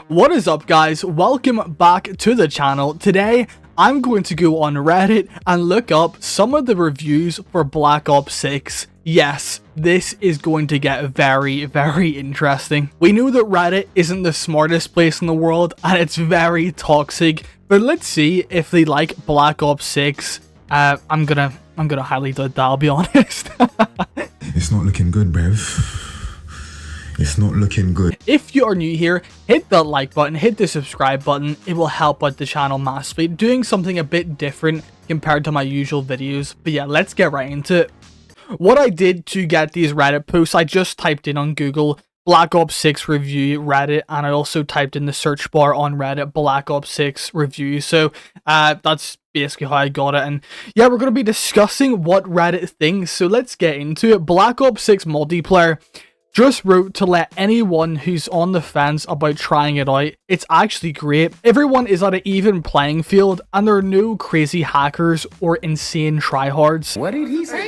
What is up, guys? Welcome back to the channel. Today I'm going to go on Reddit and look up some of the reviews for Black Ops 6. Yes, this is going to get very interesting. We know that Reddit isn't the smartest place in the world and it's very toxic, but let's see if they like Black Ops 6. I'm gonna highly doubt that, I'll be honest. It's not looking good, bruv. It's not looking good. If you are new here, hit that like button, hit the subscribe button. It will help out the channel massively. Doing something a bit different compared to my usual videos. But yeah, let's get right into it. What I did to get these Reddit posts, I just typed in on Google Black Ops 6 review Reddit, and I also typed in the search bar on Reddit Black Ops 6 review. So that's basically how I got it. And yeah, we're going to be discussing what Reddit thinks. So let's get into it. Black Ops 6 multiplayer just wrote to let anyone who's on the fence about trying it out. It's actually great. Everyone is at an even playing field and there are no crazy hackers or insane tryhards. What did he say?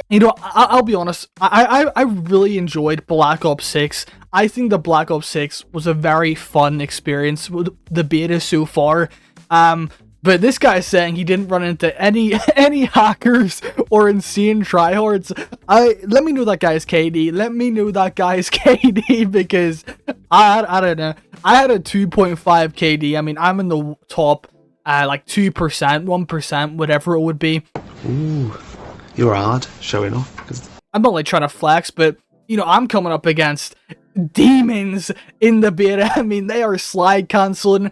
You know, I'll be honest, I really enjoyed Black Ops 6. I think the Black Ops 6 was a very fun experience with the beta so far. But this guy is saying he didn't run into any hackers or insane tryhards. Let me know that guy's KD. Let me know that guy's KD because I don't know. I had a 2.5 KD. I mean, I'm in the top like 2%, 1%, whatever it would be. Ooh, you're hard showing off. I'm not like trying to flex, but you know, I'm coming up against demons in the beta. I mean, they are slide canceling,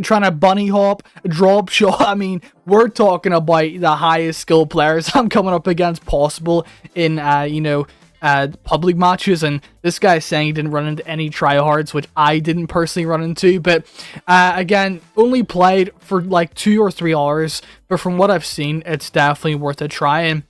trying to bunny hop, drop shot. I mean, we're talking about the highest skill players I'm coming up against possible in public matches, and this guy's saying he didn't run into any tryhards, which I didn't personally run into. But again, only played for like 2 or 3 hours, but from what I've seen, it's definitely worth a try. And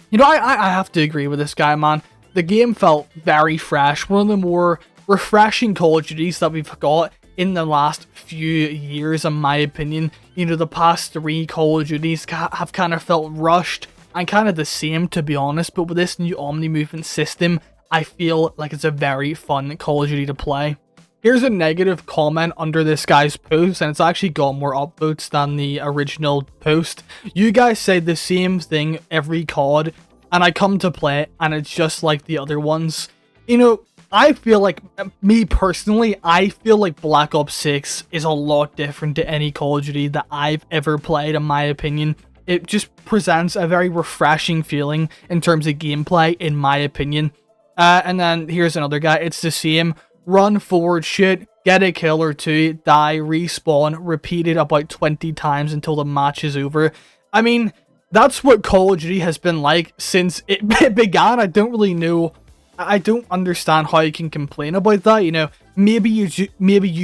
you know, I have to agree with this guy, man. The game felt very fresh, one of the more refreshing Call of Duties that we've got in the last few years, in my opinion. You know, the past 3 Call of Duties have kind of felt rushed and kind of the same, to be honest, but with this new Omni movement system, I feel like it's a very fun Call of Duty to play. Here's a negative comment under this guy's post, and it's actually got more upvotes than the original post. You guys say the same thing every COD, and I come to play it, and it's just like the other ones. You know, I feel like, me personally, I feel like Black Ops 6 is a lot different to any Call of Duty that I've ever played, in my opinion. It just presents a very refreshing feeling in terms of gameplay, in my opinion. And then here's another guy. It's the same. Run forward, shoot, get a kill or 2, die, respawn, repeated about 20 times until the match is over. I mean, that's what Call of Duty has been like since it began. I don't really know. I don't understand how you can complain about that. You know, maybe you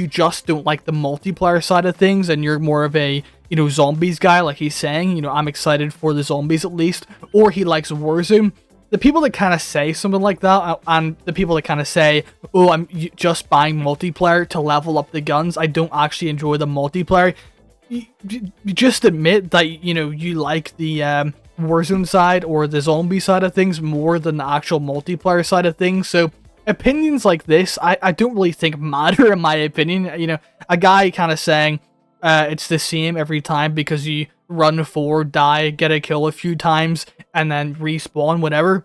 just don't like the multiplayer side of things, and you're more of a, you know, zombies guy, like he's saying. You know, I'm excited for the zombies at least. Or he likes Warzone. The people that kind of say something like that, and the people that kind of say, oh, I'm just buying multiplayer to level up the guns, I don't actually enjoy the multiplayer. You just admit that, you know, you like the Warzone side or the zombie side of things more than the actual multiplayer side of things. So opinions like this, I don't really think matter, in my opinion. You know, a guy kind of saying it's the same every time because you run forward, die, get a kill a few times, and then respawn, whatever.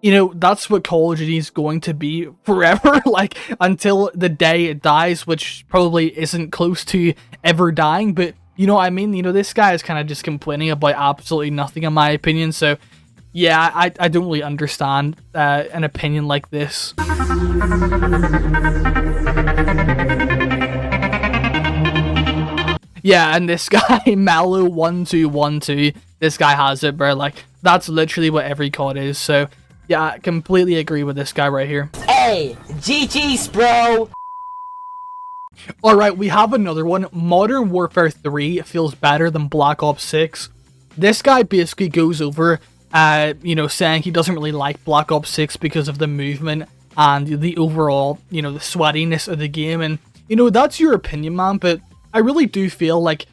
You know, that's what Call of Duty is going to be forever, like, until the day it dies, which probably isn't close to ever dying, but you know what I mean? You know, this guy is kind of just complaining about absolutely nothing, in my opinion. So yeah, I don't really understand an opinion like this. Yeah, and this guy, Mallow1212, this guy has it, bro. Like, that's literally what every COD is. So yeah, I completely agree with this guy right here. Hey, GG's, bro! Alright, we have another one. Modern Warfare 3 feels better than Black Ops 6. This guy basically goes over, you know, saying he doesn't really like Black Ops 6 because of the movement and the overall, you know, the sweatiness of the game. And, you know, that's your opinion, man, but I really do feel like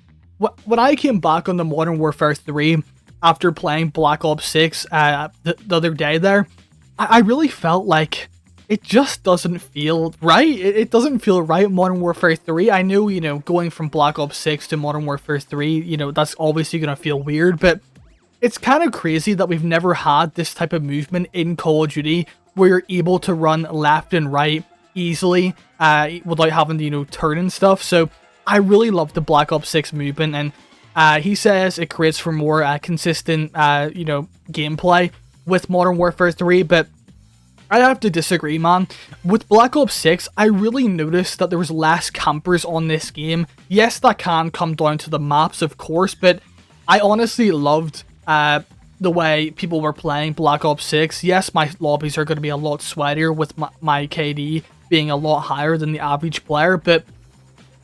when I came back on the Modern Warfare 3 after playing Black Ops 6 the other day there, I really felt like it just doesn't feel right. It doesn't feel right. Modern Warfare 3, I know, you know, going from Black Ops 6 to Modern Warfare 3, you know, that's obviously going to feel weird, but it's kind of crazy that we've never had this type of movement in Call of Duty where you're able to run left and right easily without having to, you know, turn and stuff. So I really love the Black Ops 6 movement, and he says it creates for more consistent, you know, gameplay with Modern Warfare 3, but I have to disagree, man. With Black Ops 6, I really noticed that there was less campers on this game. Yes, that can come down to the maps, of course, but I honestly loved the way people were playing Black Ops 6. Yes, my lobbies are going to be a lot sweatier with my KD being a lot higher than the average player, but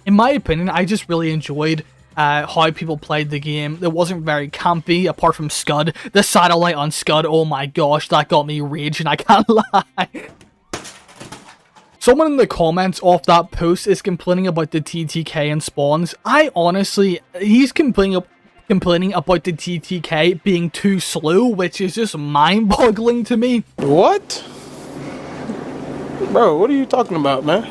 in my opinion, I just really enjoyed how people played the game. It wasn't very campy, apart from Scud. The satellite on Scud, oh my gosh, that got me raging, I can't lie. Someone in the comments of that post is complaining about the TTK and spawns. I honestly, he's complaining about the TTK being too slow, which is just mind-boggling to me. What? Bro, what are you talking about, man?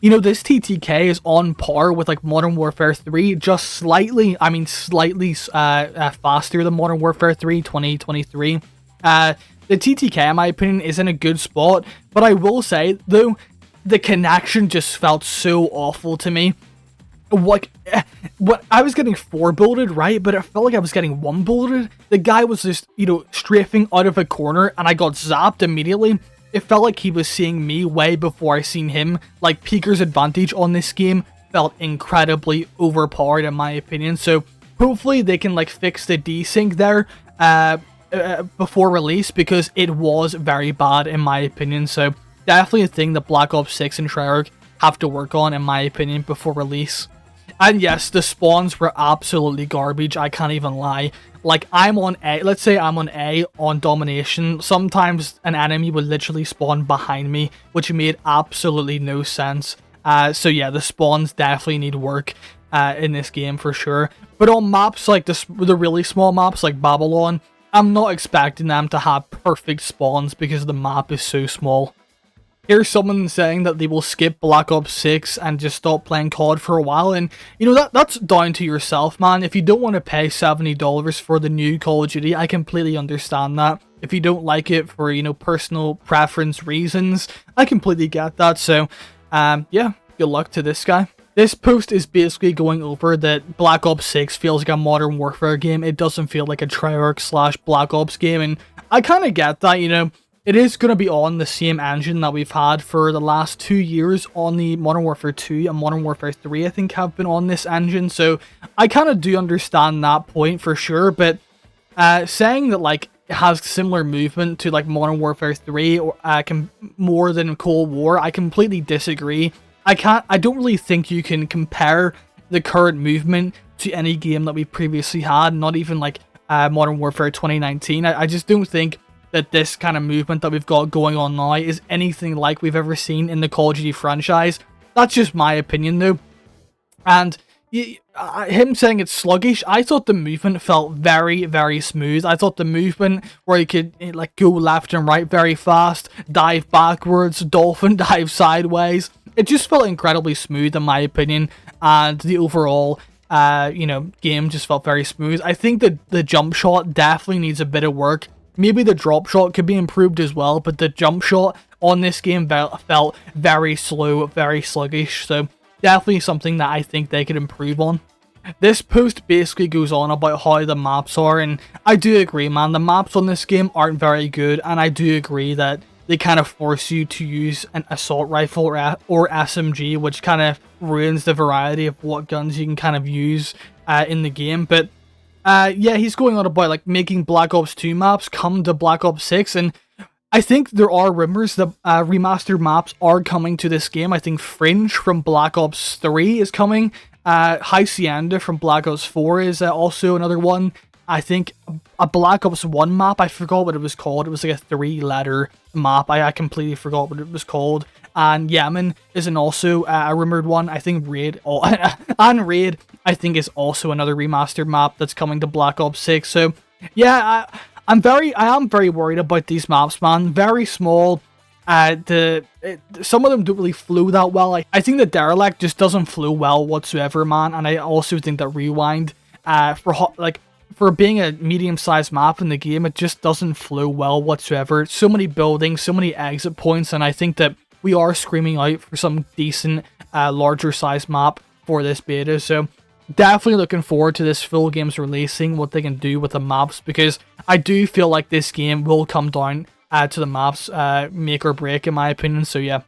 You know, this TTK is on par with like Modern Warfare 3, just slightly faster than Modern Warfare 3 2023. The TTK, in my opinion, is in a good spot, but I will say, though, the connection just felt so awful to me. What I was getting 4 bulleted, right? But it felt like I was getting 1 bulleted. The guy was just, you know, strafing out of a corner, and I got zapped immediately. It felt like he was seeing me way before I seen him. Like, Peeker's advantage on this game felt incredibly overpowered, in my opinion. So hopefully they can like fix the desync there before release, because it was very bad in my opinion. So definitely a thing that Black Ops 6 and Treyarch have to work on, in my opinion, before release. And yes, the spawns were absolutely garbage, I can't even lie. Like, I'm on A, let's say I'm on A on domination, sometimes an enemy would literally spawn behind me, which made absolutely no sense. So yeah, the spawns definitely need work in this game for sure. But on maps like this, the really small maps like Babylon, I'm not expecting them to have perfect spawns because the map is so small. Here's someone saying that they will skip Black Ops 6 and just stop playing COD for a while, and you know, that's down to yourself, man. If you don't want to pay $70 for the new Call of Duty, I completely understand that. If you don't like it for, you know, personal preference reasons, I completely get that. So, yeah, good luck to this guy. This post is basically going over that Black Ops 6 feels like a Modern Warfare game. It doesn't feel like a Treyarch / Black Ops game, and I kind of get that, you know. It is going to be on the same engine that we've had for the last 2 years on the Modern Warfare 2 and Modern Warfare 3, I think, have been on this engine. So I kind of do understand that point for sure. But saying that like it has similar movement to like Modern Warfare 3 or more than Cold War, I completely disagree. I don't really think you can compare the current movement to any game that we previously had, not even like Modern Warfare 2019. I just don't think that this kind of movement that we've got going on now is anything like we've ever seen in the Call of Duty franchise. That's just my opinion though. And him saying it's sluggish, I thought the movement felt very, very smooth. I thought the movement where you could like go left and right very fast, dive backwards, dolphin dive sideways, it just felt incredibly smooth in my opinion. And the overall you know, game just felt very smooth. I think that the jump shot definitely needs a bit of work. Maybe the drop shot could be improved as well, but the jump shot on this game felt very slow, very sluggish, so definitely something that I think they could improve on. This post basically goes on about how the maps are, and I do agree, man, the maps on this game aren't very good, and I do agree that they kind of force you to use an assault rifle or SMG, which kind of ruins the variety of what guns you can kind of use in the game, but yeah, he's going on about like making Black Ops 2 maps come to Black Ops 6, and I think there are rumors that remastered maps are coming to this game. I think Fringe from Black Ops 3 is coming. Hacienda from Black Ops 4 is also another one. I think a Black Ops 1 map, I forgot what it was called. It was like a 3-letter map. I completely forgot what it was called. And Yemen is also a rumored one. I think Raid, and Raid, I think is also another remastered map that's coming to Black Ops 6. So yeah, I am very worried about these maps, man. Very small. some of them don't really flow that well. I think the Derelict just doesn't flow well whatsoever, man. And I also think that Rewind, for being a medium-sized map in the game, it just doesn't flow well whatsoever. So many buildings, so many exit points, and I think that we are screaming out for some decent, larger-sized map for this beta. So definitely looking forward to this full game's releasing, what they can do with the maps, because I do feel like this game will come down to the maps, make or break, in my opinion. So yeah,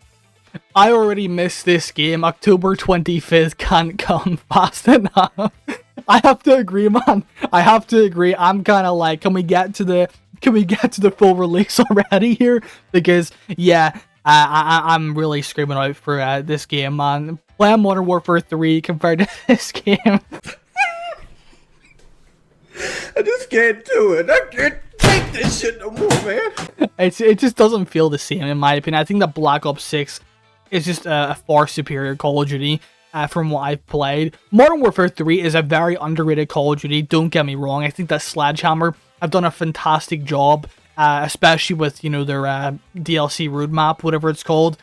I already missed this game. October 25th can't come fast enough. I have to agree, man. I have to agree. I'm kind of like, can we get to the full release already here? Because yeah, I'm really screaming out for this game, man. Playing Modern Warfare 3 compared to this game. I just can't do it. I can't take this shit no more, man. It just doesn't feel the same, in my opinion. I think that Black Ops 6 is just a far superior Call of Duty from what I've played. Modern Warfare 3 is a very underrated Call of Duty, don't get me wrong. I think that Sledgehammer have done a fantastic job, especially with, you know, their DLC roadmap, whatever it's called,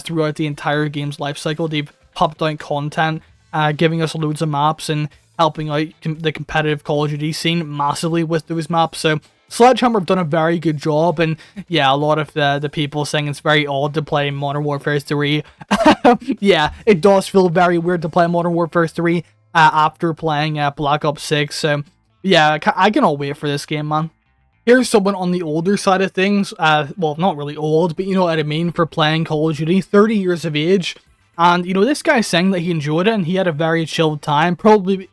throughout the entire game's life cycle. They've popped out content, giving us loads of maps and helping out the competitive Call of Duty scene massively with those maps. So Sledgehammer have done a very good job, and yeah, a lot of the people saying it's very odd to play Modern Warfare 3. Yeah, it does feel very weird to play Modern Warfare 3 after playing Black Ops 6. So yeah, I cannot wait for this game, man. Here's someone on the older side of things, well, not really old, but you know what I mean, for playing Call of Duty, 30 years of age. And, you know, this guy's saying that he enjoyed it and he had a very chilled time, probably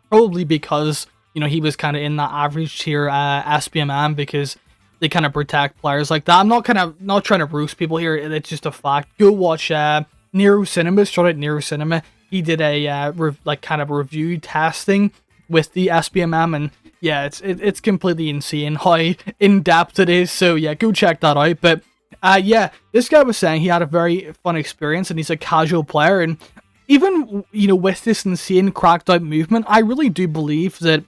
because, you know, he was kind of in that average tier SPMM, because they kind of protect players like that. I'm not trying to roast people here, it's just a fact. Go watch Nero Cinema, shout out Nero Cinema. He did a kind of review testing with the SPMM, and yeah, it's completely insane how in-depth it is. So yeah, go check that out. But yeah, this guy was saying he had a very fun experience and he's a casual player, and even, you know, with this insane cracked out movement, I really do believe that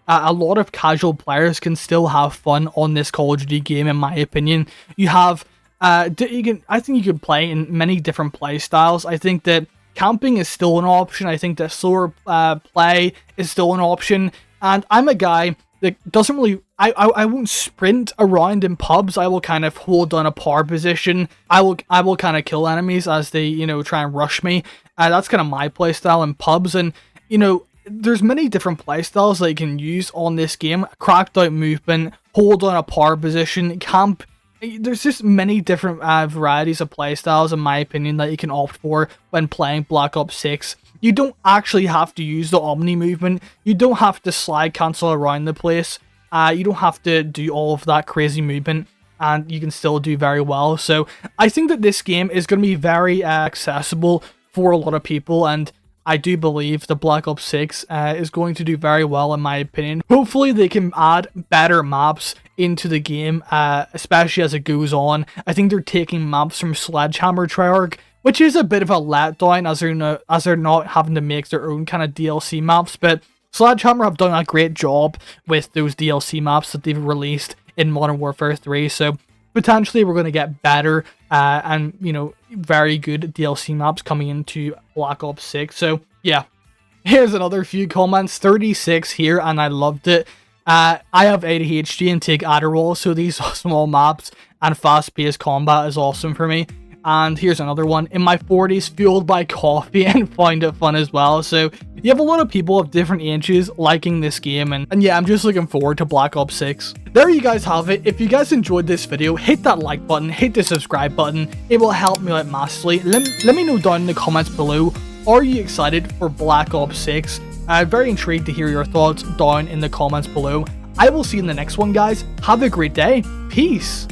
a lot of casual players can still have fun on this Call of Duty game, in my opinion. You have, I think you can play in many different play styles. I think that camping is still an option. I think that solo play is still an option. And I'm a guy that doesn't really, I won't sprint around in pubs. I will kind of hold on a par position. I will kind of kill enemies as they, you know, try and rush me. That's kind of my play style in pubs. And, you know, there's many different playstyles that you can use on this game. Cracked out movement, hold on a par position, camp. There's just many different varieties of playstyles, in my opinion, that you can opt for when playing Black Ops 6. You don't actually have to use the Omni movement. You don't have to slide cancel around the place. You don't have to do all of that crazy movement, and you can still do very well. So I think that this game is going to be very accessible for a lot of people, and I do believe the Black Ops 6 is going to do very well, in my opinion. Hopefully they can add better maps into the game, especially as it goes on. I think they're taking maps from Sledgehammer Treyarch, which is a bit of a letdown, as they're not having to make their own kind of DLC maps. But Sledgehammer have done a great job with those DLC maps that they've released in Modern Warfare 3. So potentially we're going to get better and, you know, very good DLC maps coming into Black Ops 6. So yeah, here's another few comments. 36 here, and I loved it. I have ADHD and take Adderall, so these small maps and fast-paced combat is awesome for me. And here's another one. In my 40s, fueled by coffee, and find it fun as well. So you have a lot of people of different ages liking this game, and yeah, I'm just looking forward to Black Ops 6. There you guys have it. If you guys enjoyed this video, hit that like button, hit the subscribe button. It will help me out massively. Let me know down in the comments below, are you excited for Black Ops 6? I'm very intrigued to hear your thoughts down in the comments below. I will see you in the next one, guys. Have a great day. Peace.